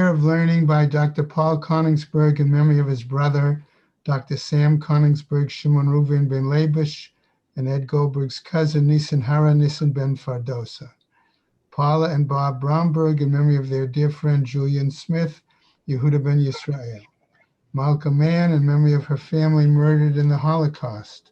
of learning by Dr. Paul Koningsberg in memory of his brother, Dr. Sam Koningsberg, Shimon Reuven ben Labish, and Ed Goldberg's cousin, Nisan Hara Nisan ben Fardosa. Paula and Bob Bromberg in memory of their dear friend, Julian Smith, Yehuda ben Yisrael. Malka Mann in memory of her family murdered in the Holocaust.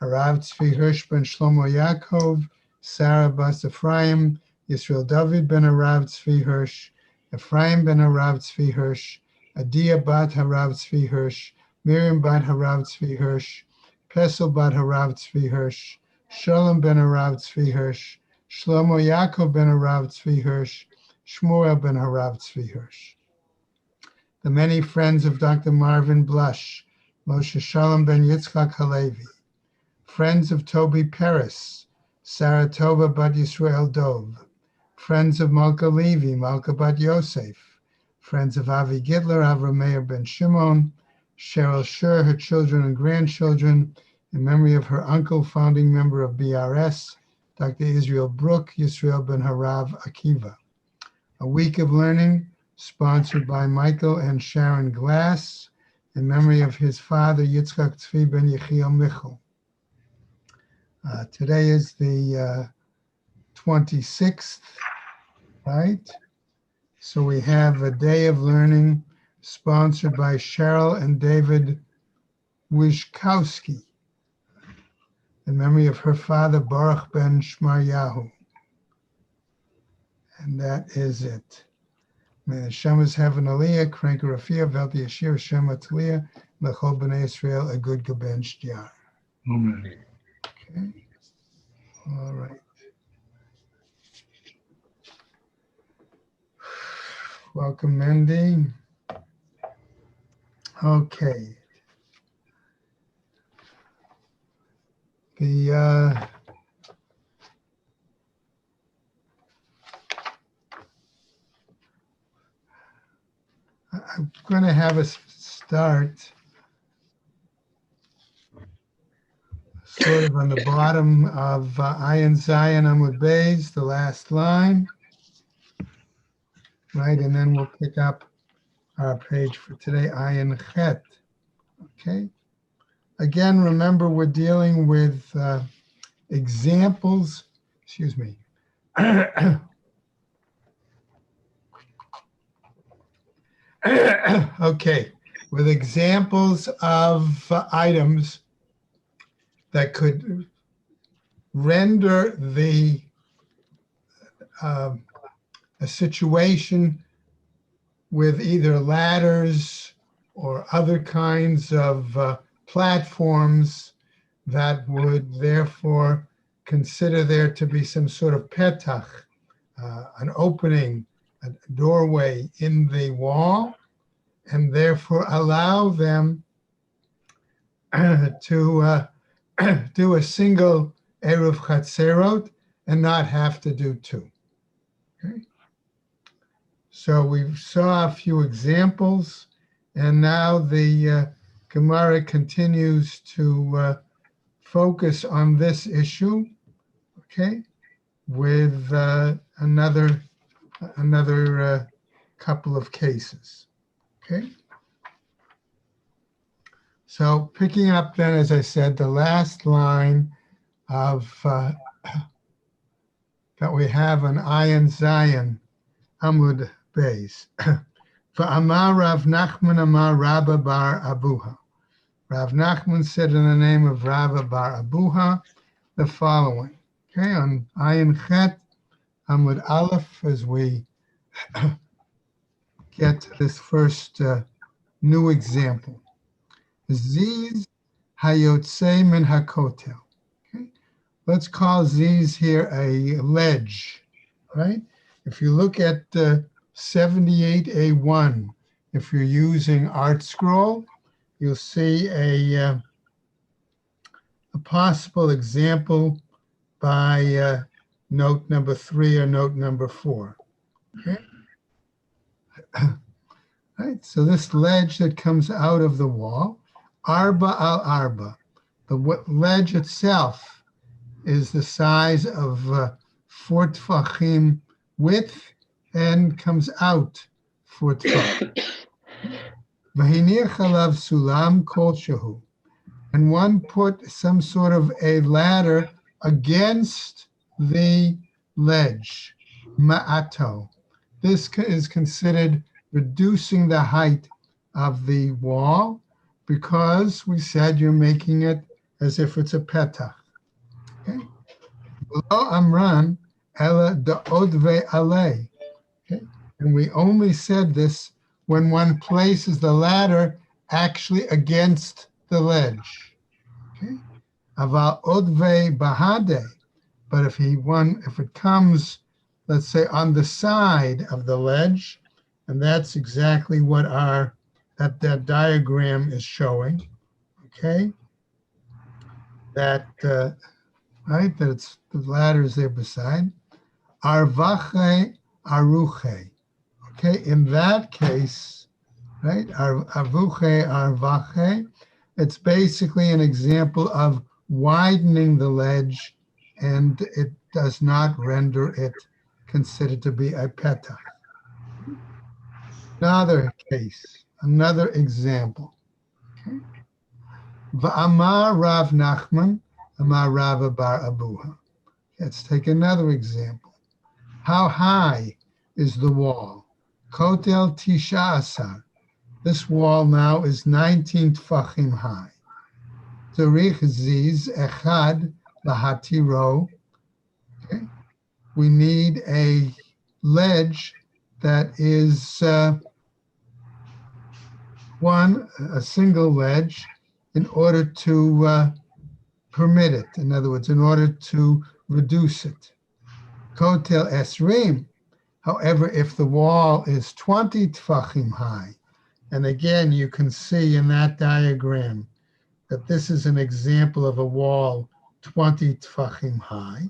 Harav Tzvi Hirsch ben Shlomo Yaakov, Sarah bas Ephraim, Yisrael David ben Harav Tzvi Hirsch, Ephraim ben Harav Tzvi Hirsch, Adia bat Harav Tzvi Hirsch, Miriam bat Harav Tzvi Hirsch, Pesel bat Harav Tzvi Hirsch, Shalom ben Harav Tzvi Hirsch, Shlomo Yaakov ben Harav Tzvi Hirsch, Shmuel ben Harav Tzvi Hirsch. The many friends of Dr. Marvin Blush, Moshe Shalom ben Yitzchak Halevi, friends of Toby Peres, Sarah Tova bat Yisrael Dov, friends of Malka Levi, Malka bat Yosef, friends of Avi Gidler, Avram Meir ben Shimon, Cheryl Scher, her children and grandchildren, in memory of her uncle, founding member of BRS, Dr. Israel Brook, Yisrael ben Harav Akiva. A week of learning sponsored by Michael and Sharon Glass in memory of his father, Yitzchak Tzvi ben Yechiel Michel. Today is the 26th, right? So we have a day of learning sponsored by Cheryl and David Wyszkowski in memory of her father, Baruch ben Shmaryahu. And that is it. May Hashem's heaven aliyah, Kranker Rafia, Velti Yashir, Shem Atliya, Lechol B'nai Israel, a good Gaben Shtiar. Amen. Okay. All right. Welcome, Mendy. Okay. I'm going to have us start sort of on the bottom of Ayin Zion Amud Beis, the last line, right? And then we'll pick up our page for today, Ayin Chet. Okay. Again, remember we're dealing with examples, excuse me. Okay, with examples of items that could render the a situation with either ladders or other kinds of platforms that would therefore consider there to be some sort of petach, an opening, a doorway in the wall, and therefore allow them to do a single Eruv Chatzerot and not have to do two. Okay. So we saw a few examples, and now the Gemara continues to focus on this issue, okay, with another couple of cases, okay? So picking up then, as I said, the last line of that we have on Ayin Zion Amud Beis. V'amar Rav Nachman amar Rabba bar Abuha. Rav Nachman said in the name of Rabba bar Abuha the following. Okay, on Ayin Chet Amud Aleph, as we get to this first new example. Ziz hayotze min hakotel. Okay, let's call Ziz here a ledge, right? If you look at 78A1, if you're using Art Scroll, you'll see a possible example by note number 3 or note number 4. Okay. Right. So this ledge that comes out of the wall, Arba al Arba, the ledge itself is the size of 4 tfachim width and comes out 4 tefachim. V'hinir chalav sulam kol shehu. And one put some sort of a ladder against the ledge, ma'ato. This is considered reducing the height of the wall because we said you're making it as if it's a petach. Okay. Below amran, ela da'odve alei. Okay. And we only said this when one places the ladder actually against the ledge. Okay. Aval odve bahade. But if it comes, let's say, on the side of the ledge, and that's exactly what that diagram is showing. Okay. That right, that it's the ladder is there beside. Arvache aruche. Okay, in that case, right, avuche arvache, it's basically an example of widening the ledge, and it does not render it considered to be a petach. Another case, another example. Okay. Va'amar Rav Nachman, Amar Rav Bar Abuha. Let's take another example. How high is the wall? Kotel Tisha Asar. This wall now is 19 tfachim high. Tzarich ziz echad lahatiro. Okay. We need a ledge that is a single ledge in order to permit it. In other words, in order to reduce it. Kotel esrim. However, if the wall is 20 tfachim high, and again, you can see in that diagram that this is an example of a wall 20 tfachim high.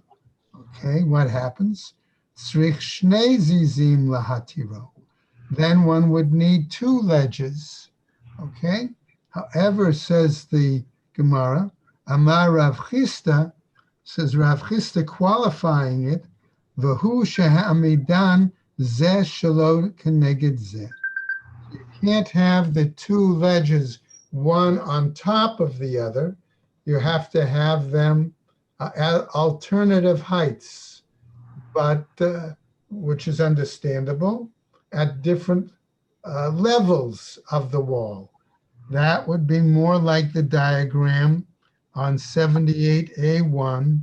Okay, what happens? Tzrich shnei zizim lahatiro. Then one would need 2 ledges. Okay. However, says the Gemara, Amar Rav Chisda, says Rav Chisda qualifying it, V'hu sheha'amidan zeh shelo keneged zeh. You can't have the 2 ledges, one on top of the other. You have to have them at alternative heights, but which is understandable, at different levels of the wall. That would be more like the diagram on 78A1,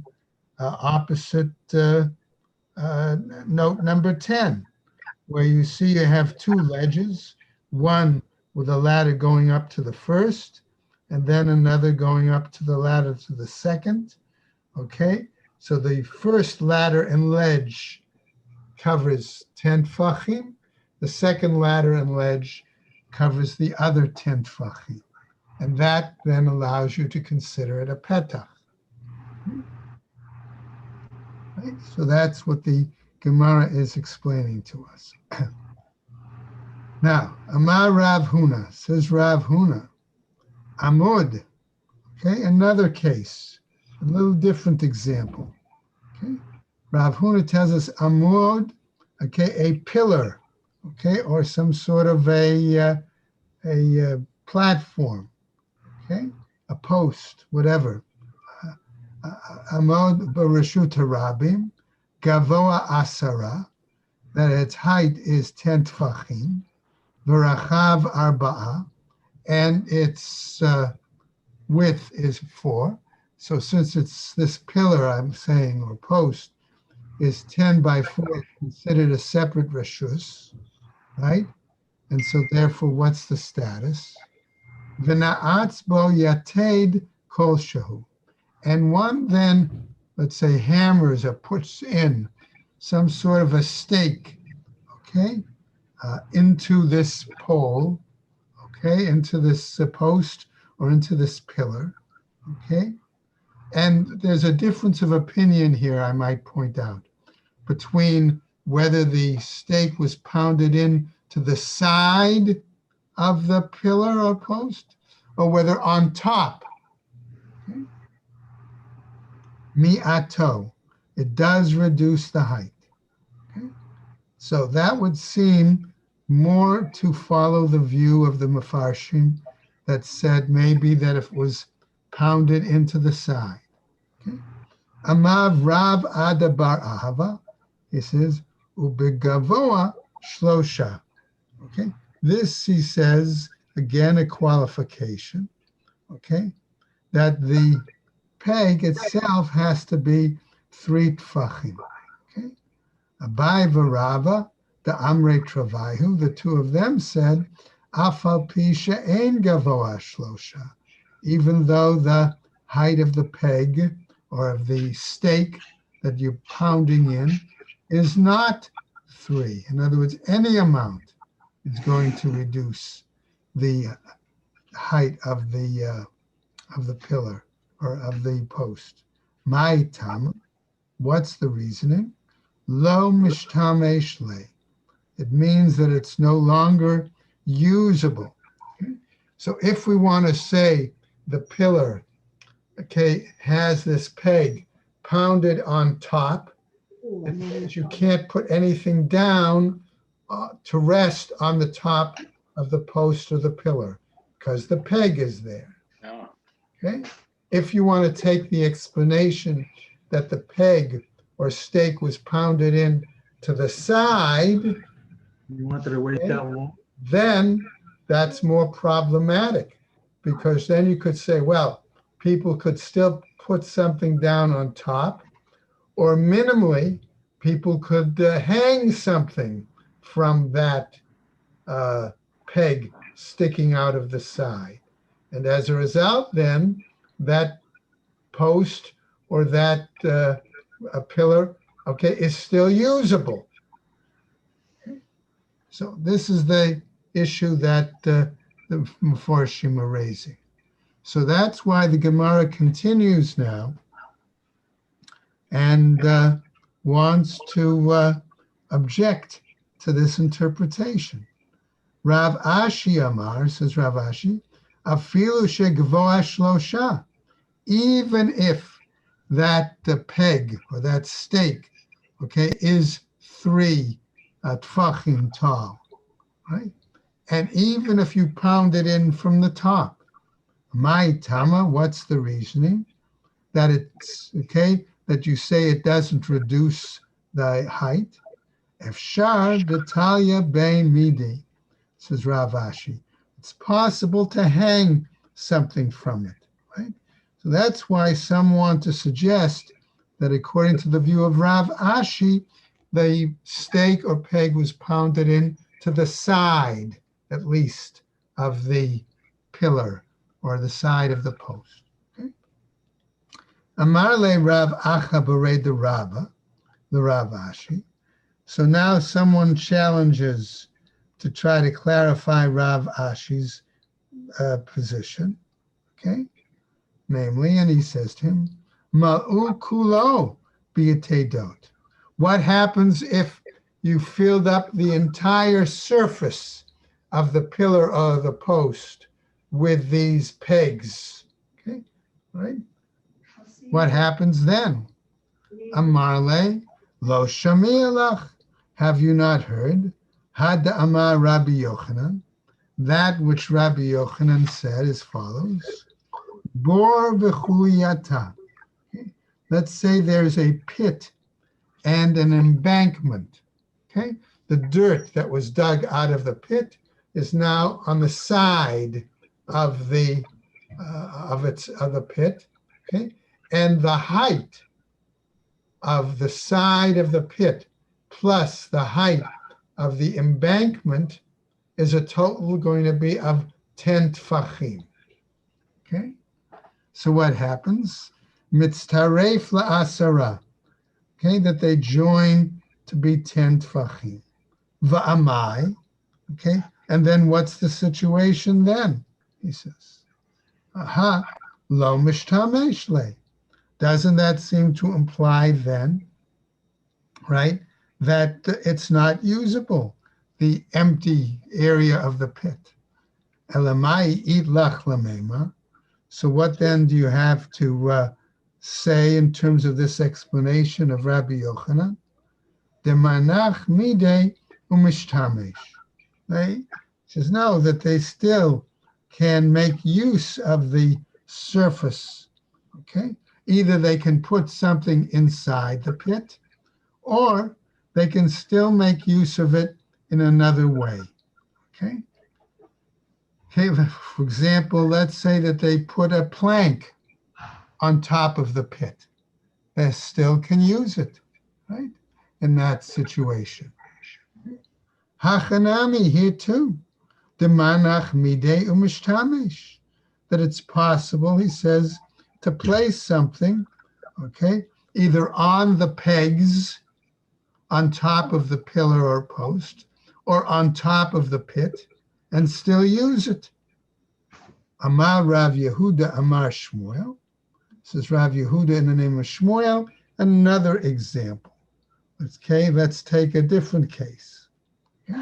opposite note number 10, where you see you have 2 ledges, one with a ladder going up to the first, and then another going up to the ladder to the second. Okay, so the first ladder and ledge covers 10 tfachim. The second ladder and ledge covers the other 10 tfachim. And that then allows you to consider it a petach. Right? So that's what the Gemara is explaining to us. Now, Amar Rav Huna, says Rav Huna, Amud, okay, another case, a little different example. Okay, Rav Huna tells us Amud, okay, a pillar, okay, or some sort of a platform, okay, a post, whatever. Amud Barashut Rabim, Gavoa Asara, that its height is 10 tfachim, V'rachav Arba'a, and its width is 4. So since it's this pillar, I'm saying, or post, is 10 by 4, considered a separate reshus, right? And so therefore, what's the status? V'na'atz bo yated kol shehu. And one then, let's say, hammers or puts in some sort of a stake, okay, into this pole, okay, into this post or into this pillar, okay? And there's a difference of opinion here, I might point out, between whether the stake was pounded in to the side of the pillar or post or whether on top. Okay? Mi'ato, it does reduce the height. Okay? So that would seem more to follow the view of the Mefarshim that said maybe that if it was pounded into the side. Okay. Amav Rav Ada Bar Ahava, he says, Ubegavoa Shlosha. Okay. This, he says, again, a qualification. Okay. That the peg itself has to be 3 tfachim. Okay. Abai v'Rava, the Amrei Travaihu, the two of them said, Afal pisha ein gavoa shlosha, even though the height of the peg or of the stake that you're pounding in is not 3. In other words, any amount is going to reduce the height of the pillar or of the post. My tam, what's the reasoning? Lo mishtamesh le. It means that it's no longer usable. Okay? So if we want to say the pillar, okay, has this peg pounded on top, it means you can't put anything down to rest on the top of the post or the pillar because the peg is there. Okay? If you want to take the explanation that the peg or stake was pounded in to the side, You wanted to wait that long? then that's more problematic because then you could say, well, people could still put something down on top, or minimally, people could hang something from that peg sticking out of the side. And as a result, then, that post or that pillar, okay, is still usable. So this is the issue that the Mefarshim are raising. So that's why the Gemara continues now and wants to object to this interpretation. Rav Ashi Amar, says Rav Ashi, afilu shegvoa shlosha, even if that peg or that stake, okay, is 3 tfachim tall, right? And even if you pound it in from the top, my tama, what's the reasoning? That it's, okay, that you say it doesn't reduce the height? Efshar d'talia bein midi, says Rav Ashi. It's possible to hang something from it, right? So that's why some want to suggest that according to the view of Rav Ashi, the stake or peg was pounded in to the side, at least, of the pillar or the side of the post. Okay? Amarle Rav Acha B'rei the Rabba, the Rav Ashi. So now someone challenges to try to clarify Rav Ashi's position, okay? Namely, and he says to him, Ma'u kulo b'yatedot. What happens if you filled up the entire surface of the pillar or the post with these pegs? Okay, right? What happens then? Amarle lo shami'alach. Have you not heard? Had Amar Rabbi Yochanan, that which Rabbi Yochanan said as follows: Bor v'chuliyata. Let's say there's a pit and an embankment. Okay, the dirt that was dug out of the pit is now on the side of the pit. Okay, and the height of the side of the pit plus the height of the embankment is a total going to be of 10 tfachim. Okay, so what happens? Mitztaref la'asara. Okay, that they join to be 10 tfachim. Va'amai. Okay, and then what's the situation then? He says, aha, lo mishtamesh le. Doesn't that seem to imply then, right, that it's not usable, the empty area of the pit? Elamai idlach lamema. So what then do you have to say in terms of this explanation of Rabbi Yochanan? Demanach midei umishtamesh. They says no, that they still can make use of the surface. Okay, either they can put something inside the pit, or they can still make use of it in another way. Okay. Okay, for example, let's say that they put a plank on top of the pit. They still can use it, right? In that situation. Hachanami here too. Demanach midei umishtamish. That it's possible, he says, to place something, okay, either on the pegs on top of the pillar or post, or on top of the pit, and still use it. Amar Rav Yehuda Amar Shmuel. This is Rav Yehuda in the name of Shmuel. Another example. Okay, let's take a different case. Okay.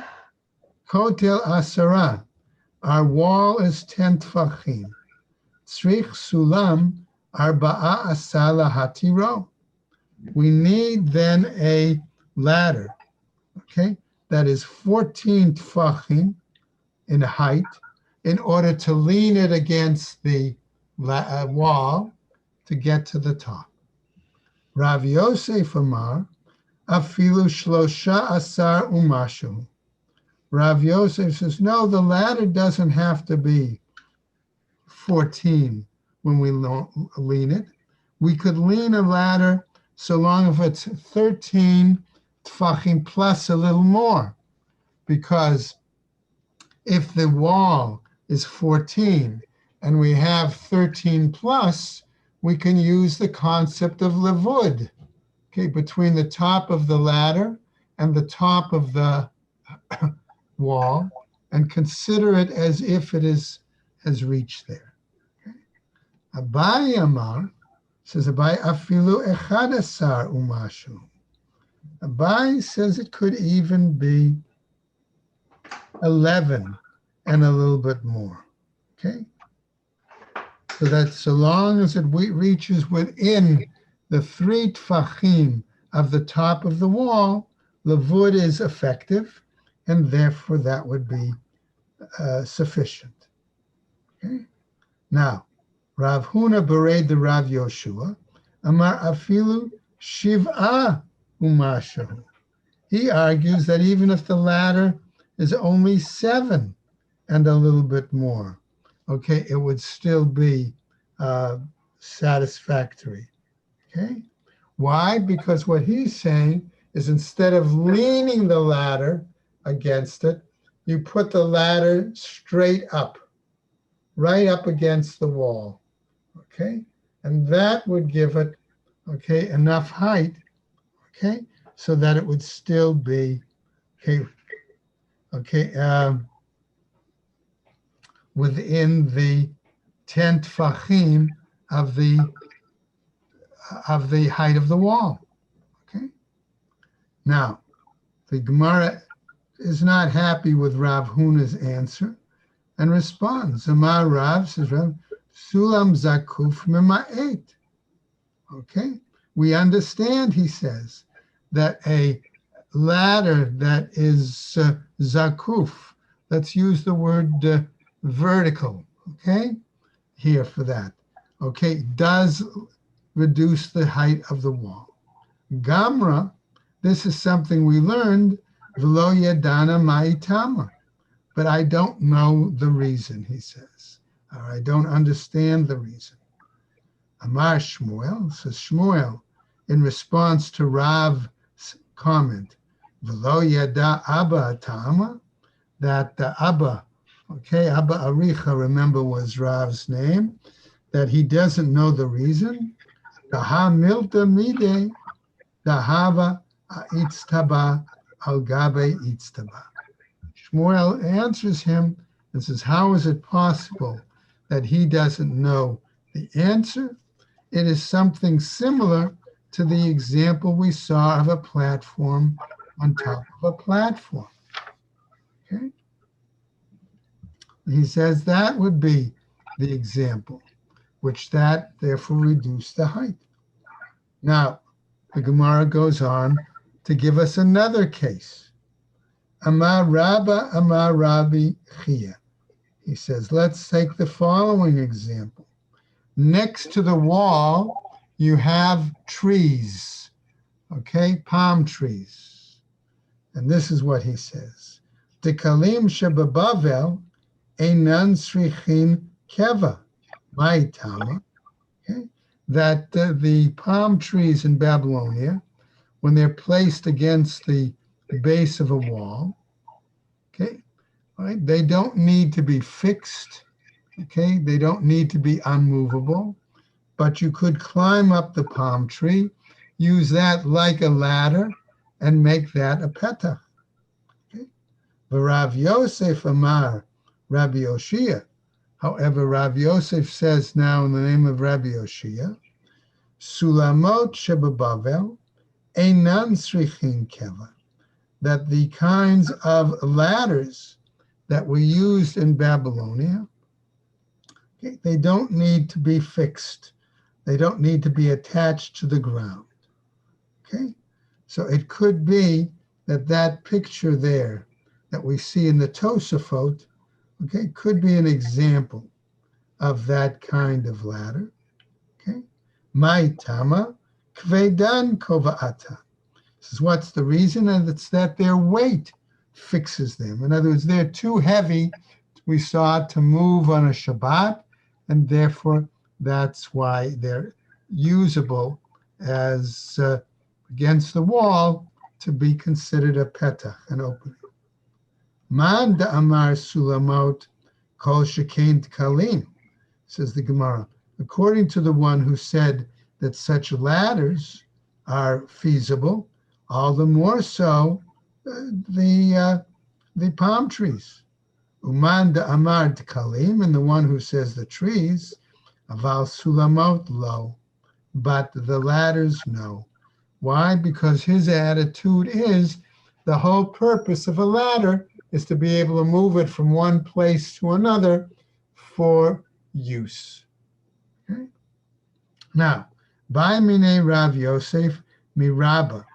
Kotel Asara. Our wall is 10 tfachim. Tzrich Sulam Arba'a Asala Hatiro. We need then a ladder, okay, that is 14 tfachim in height in order to lean it against the wall to get to the top. Rav Yosef Amar, afilu shlosha asar umashu. Rav Yosef says, no, the ladder doesn't have to be 14 when we lean it. We could lean a ladder so long as it's 13 tfachim plus a little more, because if the wall is 14 and we have 13 plus, we can use the concept of levud, okay, between the top of the ladder and the top of the wall, and consider it as if it has reached there. Okay. Abai Amar says, Abai afilu echad asar umashu. Abai says it could even be 11 and a little bit more. Okay. So that so long as it reaches within the 3 tfachim of the top of the wall, levud is effective, and therefore that would be sufficient. Okay. Now, Rav Huna bered the Rav Yoshua, Amar afilu shiv'a umashu. He argues that even if the ladder is only 7 and a little bit more, okay, it would still be satisfactory. Okay. Why? Because what he's saying is instead of leaning the ladder against it, you put the ladder straight up, right up against the wall. Okay. And that would give it, okay, enough height, okay, so that it would still be, within the 10 tfachim of the height of the wall. Okay. Now, the Gemara is not happy with Rav Huna's answer and responds. Amar Rav says, Sulam zakuf mima'et. Okay. We understand, he says, that a ladder that is zakuf, let's use the word vertical, okay, here for that, okay, does reduce the height of the wall. Gamra, this is something we learned, v'lo yadana ma'itama, but I don't know the reason, he says, or I don't understand the reason. Amar Shmuel, says Shmuel, in response to Rav's comment, v'lo yada Abba atama, that the Abba, okay, Abba Aricha, remember, was Rav's name, that he doesn't know the reason. Daha milta mide, dahava itztaba al gabe itztaba. Shmuel answers him and says, how is it possible that he doesn't know the answer? It is something similar to the example we saw of a platform on top of a platform. Okay. He says that would be the example, which that therefore reduced the height. Now, the Gemara goes on to give us another case. Amar Rabba, Amar Rabbi Chia. He says, let's take the following example. Next to the wall, you have trees, okay, palm trees. And this is what he says. Dekalim shebabavel einan srichin keva. Ma'itama. Okay? That the palm trees in Babylonia, when they're placed against the base of a wall, okay, right, they don't need to be fixed, okay, they don't need to be unmovable, but you could climb up the palm tree, use that like a ladder, and make that a petach. Okay? Rav Yosef Amar Rabbi Yoshia. However, Rav Yosef says now in the name of Rabbi Yoshia, Sulamot shebabavel einan srichin keva, that the kinds of ladders that were used in Babylonia, okay, they don't need to be fixed. They don't need to be attached to the ground. Okay, so it could be that that picture there that we see in the Tosafot, okay, could be an example of that kind of ladder. Okay, Maitama kvedan kova'ata. This is what's the reason, and it's that their weight fixes them. In other words, they're too heavy, we saw, to move on a Shabbat, and therefore that's why they're usable as against the wall to be considered a petach, an opening. Man da amar sulamot kol shekain kalim, says the Gemara. According to the one who said that such ladders are feasible, all the more so the palm trees. Uman da amar kalim, and the one who says the trees, aval sulamot lo, but the ladders no. Why? Because his attitude is the whole purpose of a ladder is to be able to move it from one place to another for use. Okay? Now, by mine Rav Yosef mirabba.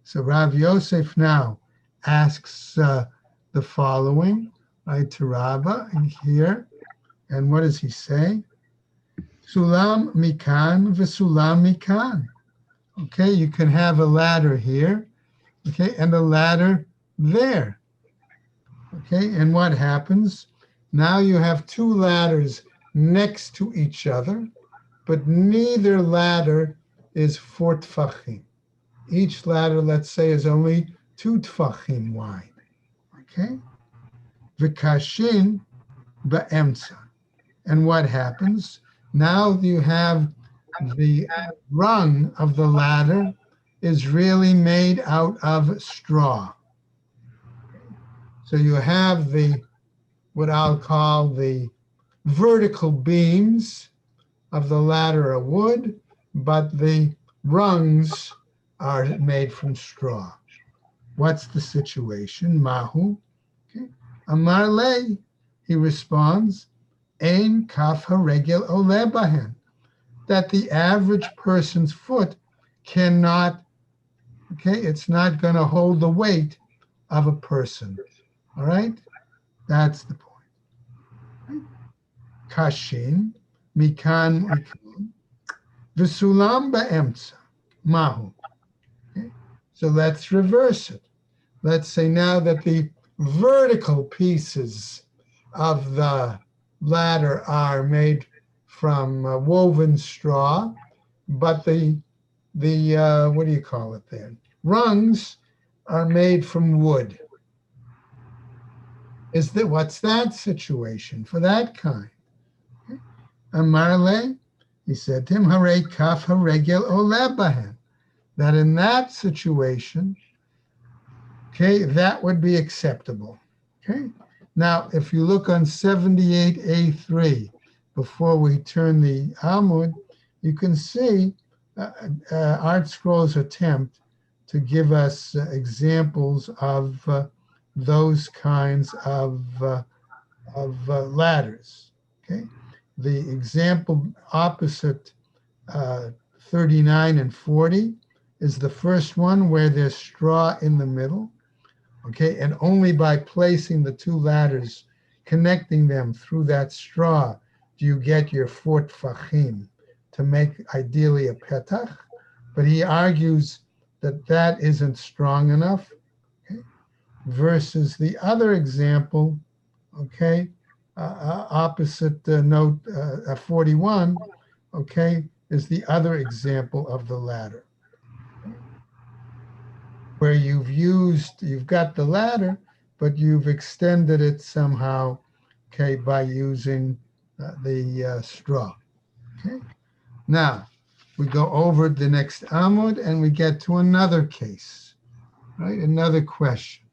So Rav Yosef now asks the following, right, to Rabba here. And what does he say? Sulam mikan v'sulam mikan. Okay, you can have a ladder here, okay, and a ladder there. Okay, and what happens? Now you have two ladders next to each other, but neither ladder is 4 tfachim. Each ladder, let's say, is only 2 tfachim wide. Okay? V'kashin ba'emtza. And what happens? Now you have the rung of the ladder is really made out of straw. So you have what I'll call the vertical beams of the ladder are wood, but the rungs are made from straw. What's the situation? Mahu. Okay. Amar le, he responds, ein kaf haregel ole bahen, that the average person's foot cannot, okay, it's not going to hold the weight of a person. All right? That's the point. Right? Kashin, mikan, v'sulam ba'emtza, mahu. Okay? So let's reverse it. Let's say now that the vertical pieces of the ladder are made from woven straw, but the what do you call it there? Rungs are made from wood. What's that situation for that kind? Amarle, he said, Tim hare kaf haregel ole bahen, that in that situation, okay, that would be acceptable. Okay. Now, if you look on 78A3, before we turn the Amud, you can see Art Scroll's attempt to give us examples of those kinds of ladders. Okay, the example opposite 39 and 40 is the first one where there's straw in the middle. Okay, and only by placing the two ladders, connecting them through that straw, do you get your four tfachim to make ideally a petach. But he argues that that isn't strong enough, okay, versus the other example, okay, opposite note 41, okay, is the other example of the ladder, okay, where you've got the ladder, but you've extended it somehow, okay, by using the straw, okay. Now, we go over the next Amud and we get to another case, right? Another question.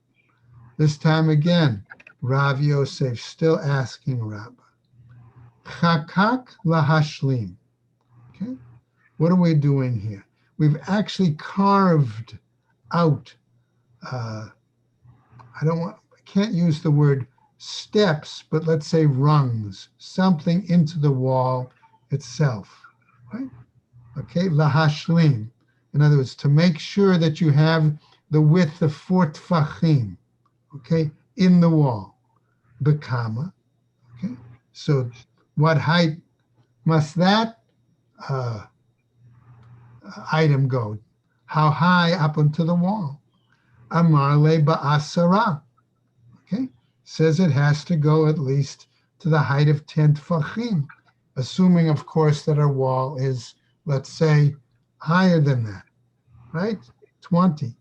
This time again, Rav Yosef still asking Rabbah. Chakak lahashlim. Okay, what are we doing here? We've actually carved out. I can't use the word steps, but let's say rungs, something into the wall itself, right? Okay, lahashlim. In other words, to make sure that you have the width of 4 tfachim, okay, in the wall. Bekama, okay. So what height must that item go? How high up onto the wall? Amarle ba'asara, okay, says it has to go at least to the height of 10 tfachim, assuming, of course, that our wall is, let's say, higher than that, right? 20.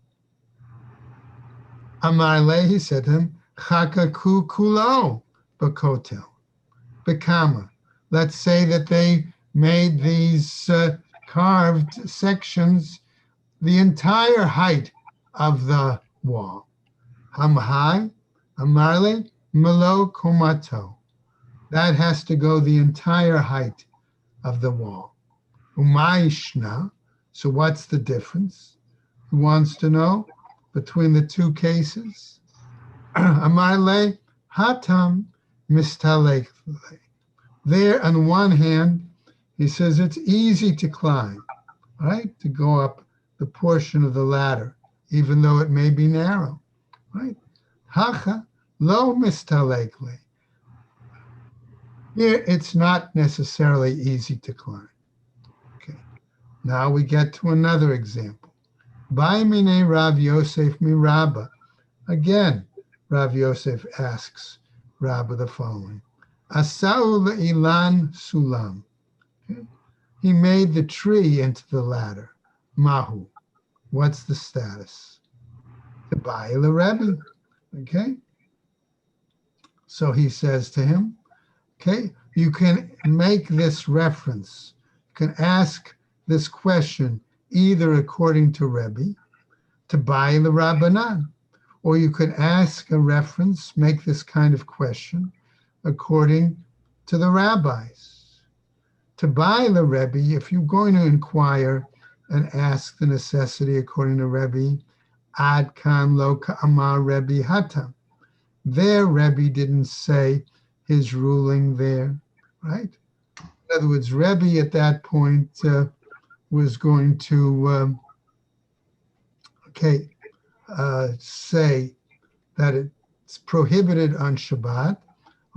Amarle, he said to him, chakaku kulo bakotel. Bekama. Let's say that they made these carved sections the entire height of the wall. Hamhai, Amarle, Melo Komato. That has to go the entire height of the wall. Umaishna. So what's the difference? Who wants to know between the two cases? Amarle, Hatam, Mistalek. There, on one hand, he says it's easy to climb, right? To go up the portion of the ladder, even though it may be narrow, right? Hacha lo mistalekle. Here, it's not necessarily easy to climb. Okay. Now we get to another example. Baimine Rav Yosef mi Rabba. Again, Rav Yosef asks Rabba the following. Asau ilan sulam. Okay. He made the tree into the ladder. Mahu. What's the status? The Ba'ila Rebbe. Okay. So he says to him, okay, you can make this reference. You can ask this question either according to Rebbe, to Ba'ila Rabbanan, or you could ask a reference, make this kind of question according to the rabbis. To Ba'ila Rebbe, if you're going to inquire and ask the necessity according to Rebbe, Ad kan lo ka'amar Rebbe hatam. Their Rebbe didn't say his ruling there, right? In other words, Rebbe at that point was going to, say that it's prohibited on Shabbat,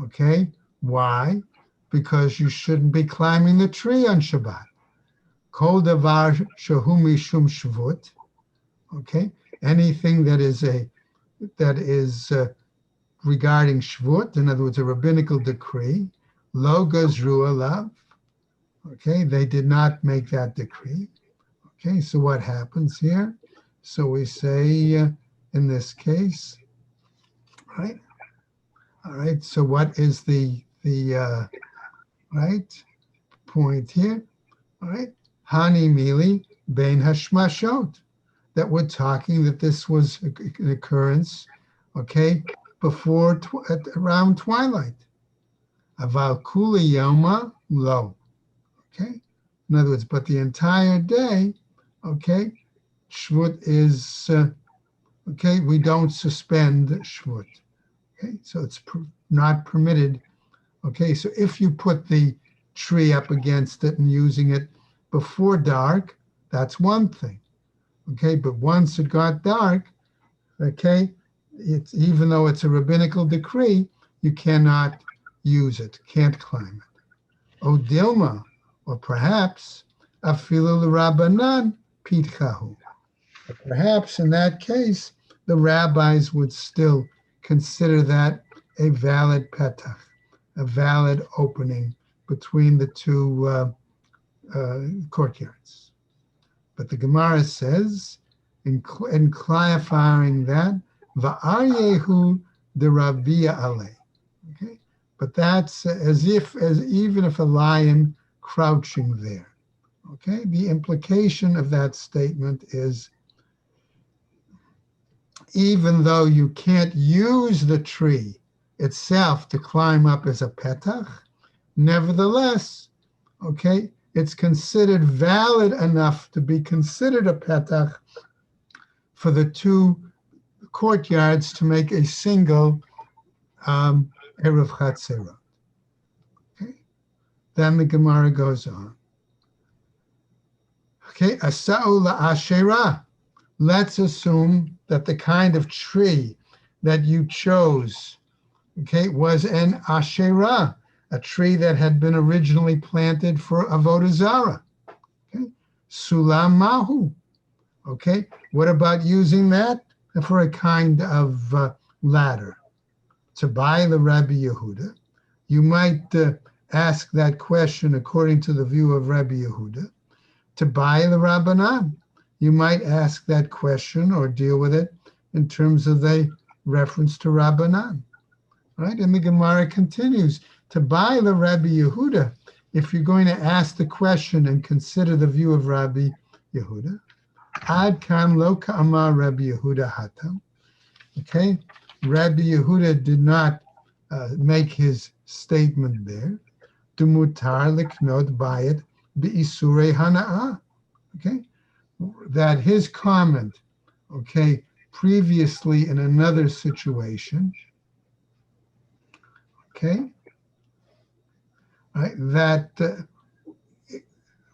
okay? Why? Because you shouldn't be climbing the tree on Shabbat. Kol davar shehu mishum shvut, okay? Anything that is regarding shvut, in other words, a rabbinical decree, lo gazru alav, okay? They did not make that decree, okay? So what happens here? So we say in this case, right? All right. So what is the right point here? All right. Hani mili bein hashmashot. That we're talking that this was an occurrence, okay, before around twilight. Aval kuli yoma lo. Okay. In other words, but the entire day, okay, Shvut is okay. We don't suspend Shvut. Okay, so it's not permitted. Okay, so if you put the tree up against it and using it before dark, that's one thing. Okay, but once it got dark, okay, it's even though it's a rabbinical decree, you cannot use it, can't climb it. O Dilma, or perhaps afilu l'Rabbanan pitchahu. Perhaps in that case, the rabbis would still consider that a valid petach, a valid opening between the two courtyards. But the Gemara says, in clarifying that, va'aryehu de Rabia ale. Okay, but that's as even if a lion crouching there. Okay, the implication of that statement is, even though you can't use the tree itself to climb up as a petach, nevertheless, okay, it's considered valid enough to be considered a petach for the two courtyards to make a single Erev Chatzerot. Okay, then the Gemara goes on. Okay, Asa'u la'ashera. Let's assume that the kind of tree that you chose, okay, was an Asherah, a tree that had been originally planted for Avodah Zarah. Okay, Sulam Mahu. Okay, what about using that for a kind of ladder? To buy the Rabbi Yehuda, you might ask that question according to the view of Rabbi Yehuda. To buy the Rabbanan, you might ask that question or deal with it in terms of the reference to Rabbanan, right? And the Gemara continues, to buy the Rabbi Yehuda, if you're going to ask the question and consider the view of Rabbi Yehuda, ad kan lo ka'amar Rabbi Yehuda hatam. Okay, Rabbi Yehuda did not make his statement there. Dumutar liknot bayit be'isurei hana'ah. Okay, that his comment, okay, previously in another situation, okay, right, that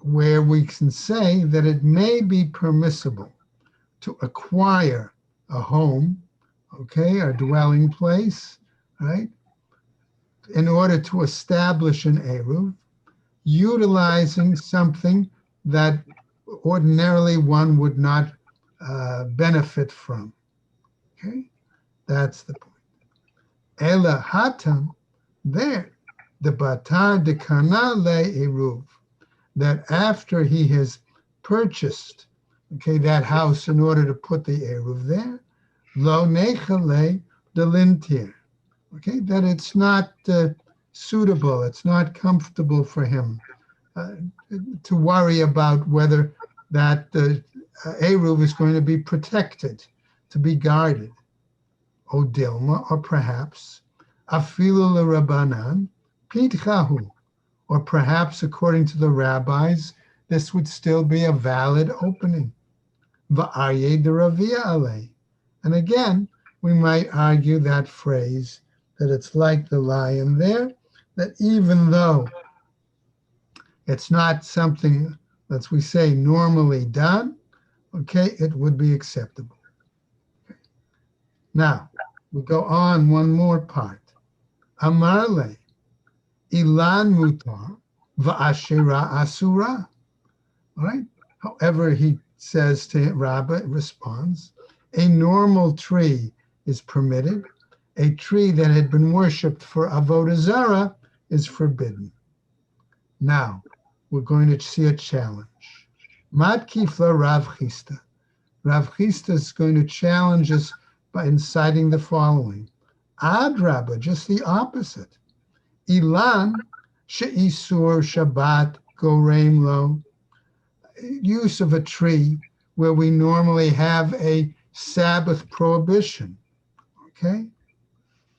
where we can say that it may be permissible to acquire a home, okay, a dwelling place, right, in order to establish an Eruv, utilizing something that ordinarily one would not benefit from. Okay, that's the point. Ela hatam, there, the batar de kana le eruv, that after he has purchased, okay, that house in order to put the eruv there, lo nechale de lintir, okay, that it's not suitable, it's not comfortable for him to worry about whether that eruv is going to be protected, to be guarded. O Dilma, or perhaps afilu l'Rabbanan pitchahu, or perhaps according to the rabbis, this would still be a valid opening. Va'aryeh de Ravia ale. And again, we might argue that phrase, that it's like the lion there, that even though it's not something, as we say, normally done, okay, it would be acceptable. Okay. Now, we go on one more part. Amarle, ilan mutar, va'ashera asura. All right? However, he says to Rabbah, responds, a normal tree is permitted. A tree that had been worshipped for Avodah Zarah is forbidden. Now, we're going to see a challenge. Matkifla Rav Chisda. Rav Chisda is going to challenge us by inciting the following. Adrabah, just the opposite. Ilan she'isur Shabbat goreim lo. Use of a tree where we normally have a Sabbath prohibition, okay?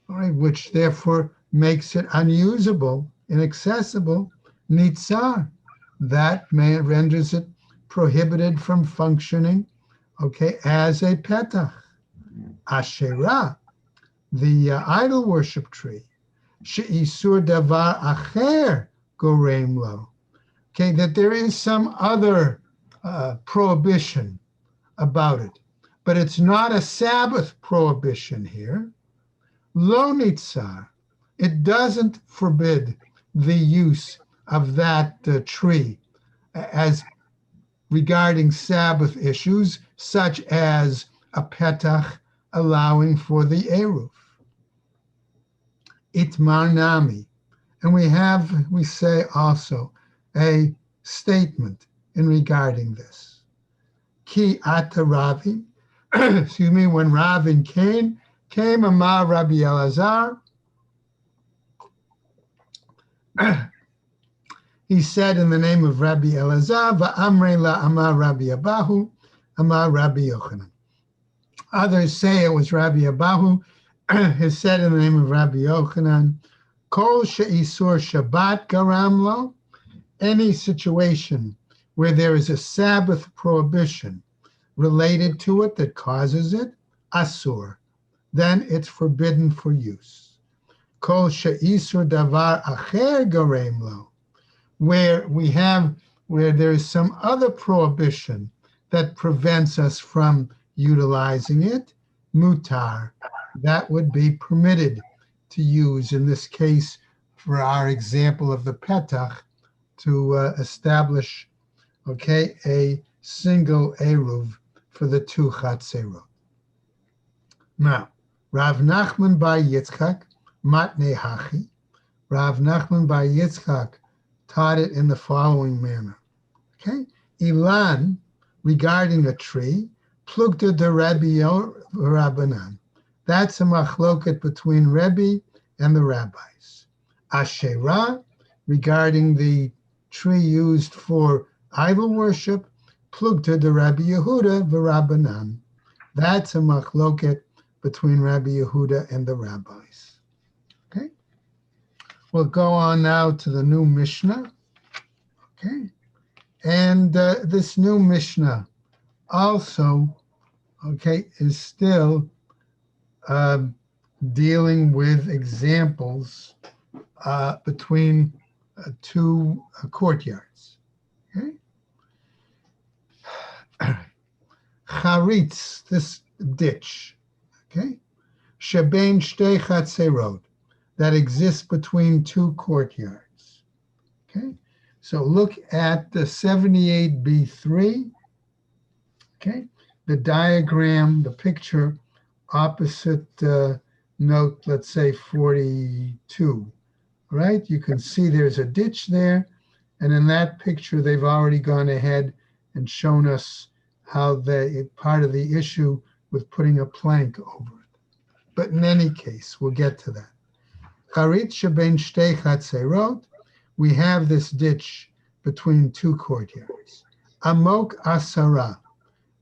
All right, which therefore makes it unusable, inaccessible, nitzar. That renders it prohibited from functioning, okay, as a petach. Asherah, the idol worship tree, she'isur davar acher goreim lo. Okay, that there is some other prohibition about it. but it's not a Sabbath prohibition here. Lo nitzar, it doesn't forbid the use of that tree as regarding Sabbath issues, such as a petach allowing for the eruv. Itmar nami. And we say also a statement in regarding this. Ki ata Ravin, excuse me, when Ravin came Amar Rabbi Elazar, he said in the name of Rabbi Elazar, Va'amre la Amar Rabbi Abahu, Amar Rabbi Yochanan. Others say it was Rabbi Abahu, has said in the name of Rabbi Yochanan, Kol she'isur Shabbat garam lo, any situation where there is a Sabbath prohibition related to it that causes it, asur, then it's forbidden for use. Kol she'isur davar acher garem lo, where there is some other prohibition that prevents us from utilizing it, mutar, that would be permitted to use, in this case, for our example of the petach, to establish, a single eruv for the two chatzerot. Now, Rav Nachman bar Yitzchak, matnei hachi, Rav Nachman bar Yitzchak taught it in the following manner. Ilan, regarding a tree, plugta de Rabbi Rabbanan. That's a machloket between Rebbe and the rabbis. Asherah, regarding the tree used for idol worship, plugta de Rabbi Yehuda v'Rabbanan. That's a machloket between Rabbi Yehuda and the rabbis. Okay? We'll go on now to the new Mishnah. Okay? And this new Mishnah also, is still dealing with examples between two courtyards. Okay? Charitz, this ditch, shebein shtei chatzerot, that exists between two courtyards. Okay? So look at the 78b3, the diagram, the picture opposite note, let's say 42, right? You can see there's a ditch there, and in that picture, they've already gone ahead and shown us how part of the issue with putting a plank over it. But in any case, we'll get to that. Charitz shebein shtei chatzerot, we have this ditch between two courtyards. Amok asara,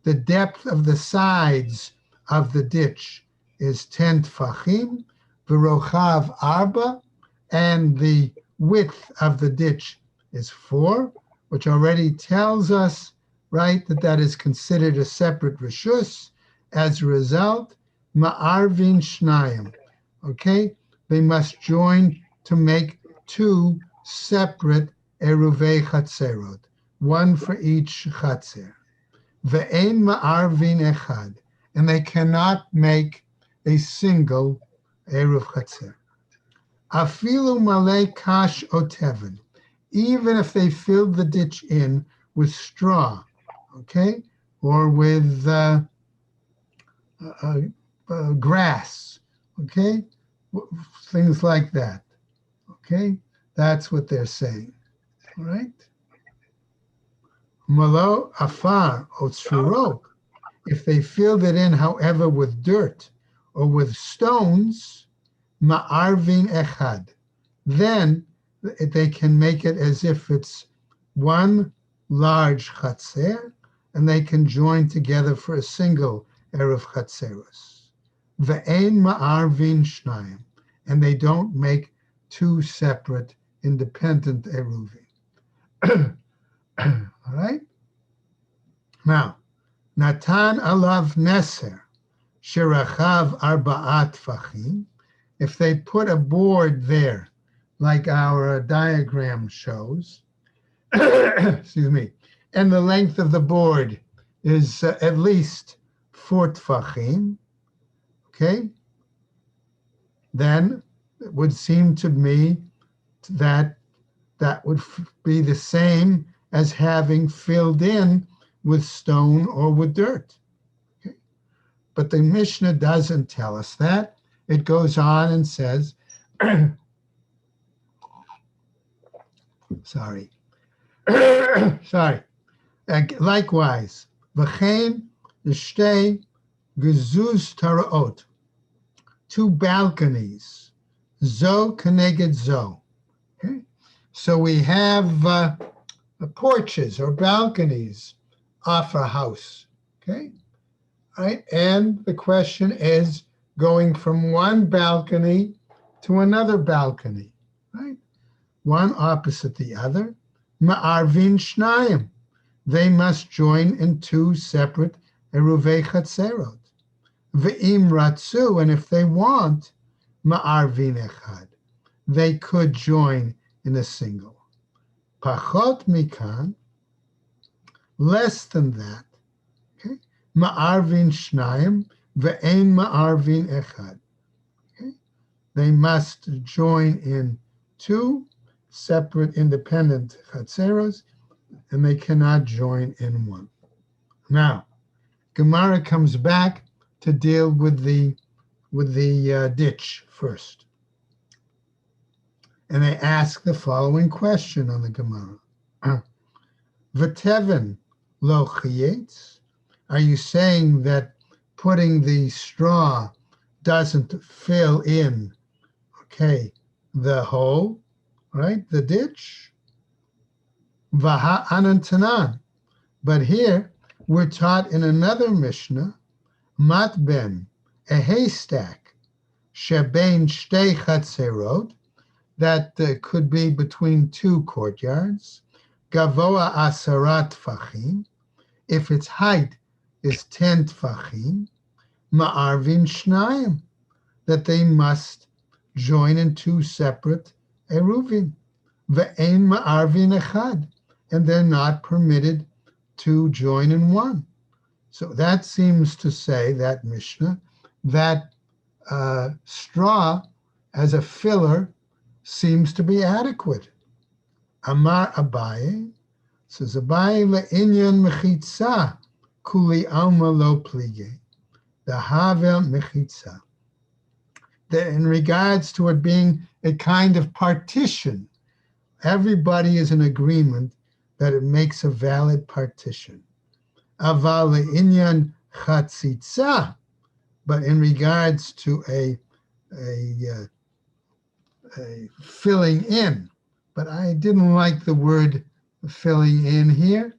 the depth of the sides of the ditch is 10 tfachim, v'rochav arba, and the width of the ditch is 4, which already tells us, right, that is considered a separate reshus. As a result, ma'arvin shnayim, they must join to make two separate eruvei chatzerot, one for each chatzer. Ve'ein ma'arvin echad, and they cannot make a single eruv chatzer. Afilu malei kash oteven, even if they filled the ditch in with straw, or with grass, things like that, That's what they're saying, all right? Malo afar otzurok, if they filled it in, however, with dirt or with stones, ma'arvin echad, then they can make it as if it's one large chatzer, and they can join together for a single erev chatzeros. Ve'ein ma'arvin shnayim, and they don't make two separate independent eruvim. All right? Now, Natan alav neser, sherachav arba'at fachim, if they put a board there, like our diagram shows, excuse me, and the length of the board is at least 4 tfachim, okay, then it would seem to me that that would be the same as having filled in with stone or with dirt. Okay? But the Mishnah doesn't tell us that. It goes on and says, sorry, sorry. Likewise, v'chein shtei gezuz taraot, 2 balconies, zo keneged zo. Okay? So we have porches or balconies off a house, okay? Right? And the question is going from one balcony to another balcony, right? One opposite the other. Ma'arvin shnayim. They must join in 2 separate eruvei chatzerot. Ve'im ratzu, and if they want, ma'arvin echad. They could join in a single. Pachot mikan, less than that. Okay, ma'arvin shnayim ve'ein ma'arvin echad. Okay, they must join in 2 separate independent chatzeros, and they cannot join in one. Now, Gemara comes back to deal with the ditch first. And they ask the following question on the Gemara. V'teven lo chiyetz? Are you saying that putting the straw doesn't fill in, okay, the hole, right, the ditch? Vaha anantanan. But here, we're taught in another Mishnah, matben, a haystack, shebein shtei chatzerot, that could be between 2 courtyards, gavoa asarat tfachim, if its height is 10 tfachim, ma'arvin shnayim, that they must join in 2 separate eruvin, ve'ein ma'arvin echad, and they're not permitted to join in one. So that seems to say, that Mishnah, that straw as a filler seems to be adequate. Amar Abaye, says Abaye le'inyan mechitza kuli alma lo plige, the havel mechitza. That in regards to it being a kind of partition, everybody is in agreement that it makes a valid partition. Aval le'inyan chatzitza, but in regards to a filling in, but I didn't like the word filling in here,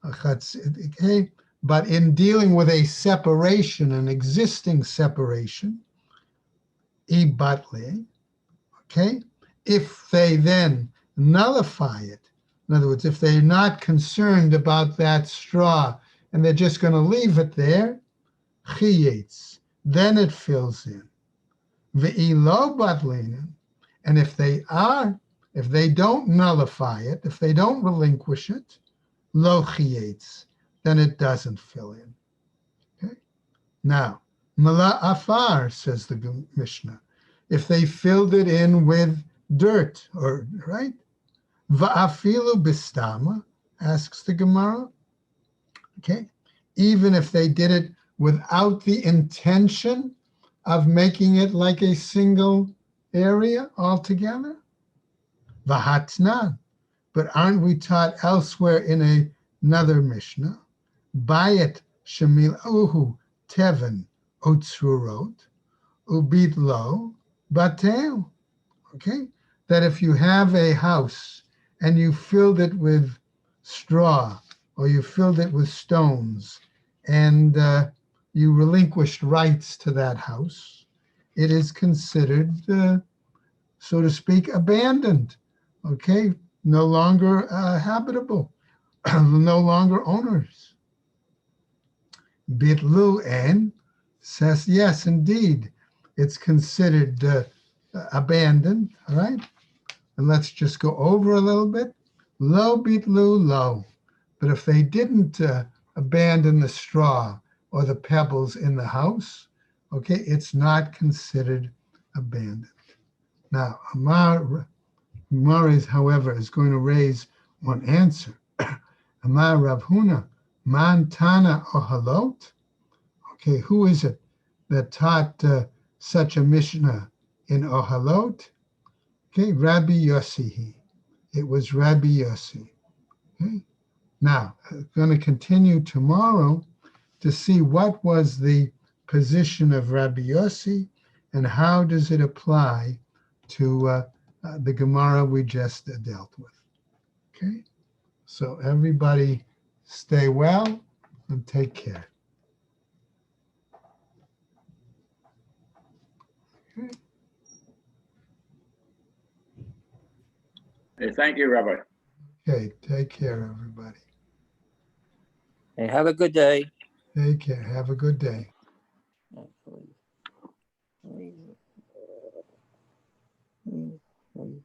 okay? But in dealing with a separation, an existing separation, ibatle, okay? If they then nullify it, in other words, if they're not concerned about that straw and they're just going to leave it there, chiyetz, then it fills in. Ve'ilo batlinen, and if they don't nullify it, if they don't relinquish it, lo chiyetz, then it doesn't fill in. Okay? Now, mala afar, says the Mishnah, if they filled it in with dirt, or right? Va'afilu bistama, asks the Gemara. Okay, even if they did it without the intention of making it like a single area altogether, v'hatnan. But aren't we taught elsewhere in another Mishnah, bayet shemil uhu teven otzrurot ubit lo batel? Okay, that if you have a house and you filled it with straw or you filled it with stones and you relinquished rights to that house, it is considered, so to speak, abandoned, okay? No longer habitable, no longer owners. Bitlu en says, yes, indeed, it's considered abandoned, all right? And let's just go over a little bit. Lo bitlu lo. But if they didn't abandon the straw, or the pebbles in the house, okay, it's not considered abandoned. Now, Amar is, however, is going to raise one answer. Amar Rav Huna, man tana ohalot? Okay, who is it that taught such a Mishnah in Ohalot? Okay, Rabbi Yossi. It was Rabbi Yossi. Okay, now I'm going to continue tomorrow to see what was the position of Rabbi Yossi and how does it apply to the Gemara we just dealt with. Okay, so everybody stay well and take care. Okay. Hey, thank you, Rabbi. Okay, take care, everybody. Hey, have a good day. Take care. Have a good day. Mm.